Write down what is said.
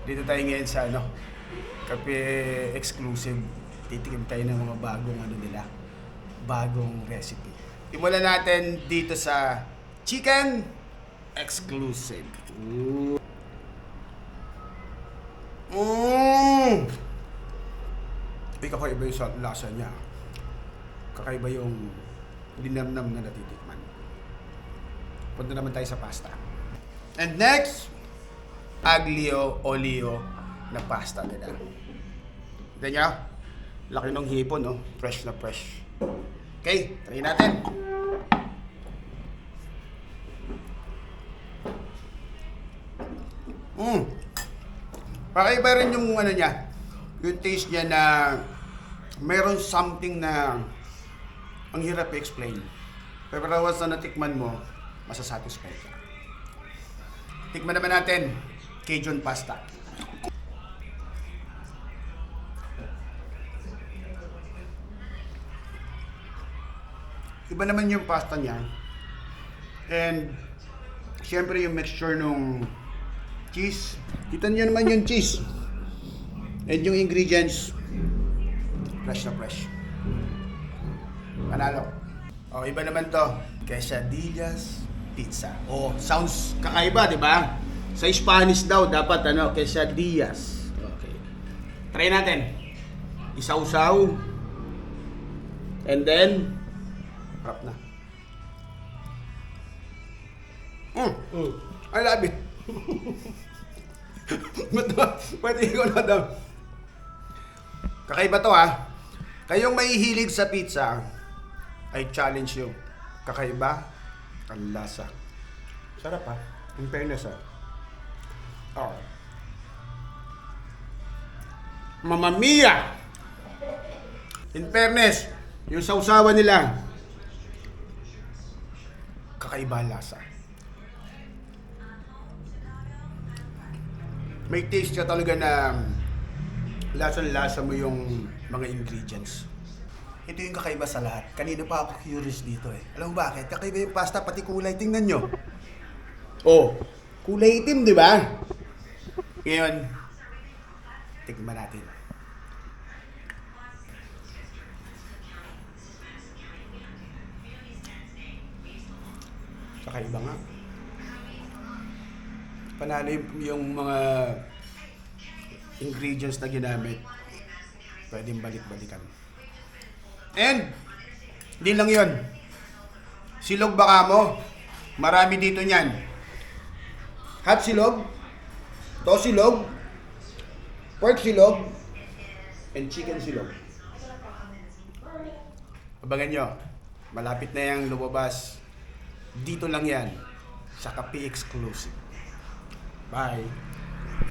Dito tayo ngayon sa Cafe Exclusive. Titikim tayo ng mga bagong nila, bagong recipe. Simulan natin dito sa Chicken Exclusive. Ooh. Kakaiba yung lasa niya. Kakaiba yung linamnam na natitikman. Punta naman tayo sa pasta. And next, aglio olio na pasta nila. Kita nyo? Laki ng hipon, no? Fresh na fresh. Okay, try natin. Pakaiba rin yung niya. Yung taste niya na meron something na ang hirap i-explain. Pero once na natikman mo, masasatisfy ka. Tikman naman natin, Cajun pasta. Iba naman yung pasta niya. And, syempre yung mixture nung cheese. Kita niyo naman yung cheese. And yung ingredients, fresh na fresh. Panalo. Oh, iba naman to. Quesadillas pizza. Oh, sounds kakaiba, di ba? Sa Spanish daw, dapat quesadillas. Okay. Try natin. Isaw-saw. And then, harap na. I love it. Pwede ko na daw. Kakaiba to ha. Kayong mahihilig sa pizza, I challenge you. Kakaiba ang lasa. Sarap ha. In fairness ha. Oh. Mamma mia! In fairness, yung sausawan nila, kakaiba ang lasa. May taste ka talaga na lasa-lasa mo yung mga ingredients. Ito yung kakaiba sa lahat. Kanina pa ako curious dito eh. Alam mo bakit? Kakaiba yung pasta, pati kulay. Tingnan nyo. Oh, kulay itim, di ba? Ngayon, tignan natin. Kakaiba nga. Panalo yung mga ingredients na ginamit. Pwedeng balik-balikan. And, hindi lang yun. Silog baka mo. Marami dito niyan. Hot silog, to silog, pork silog, and chicken silog. Abangan nyo. Malapit na yung lumabas. Dito lang yan. Sa Cafe Exclusive. Bye.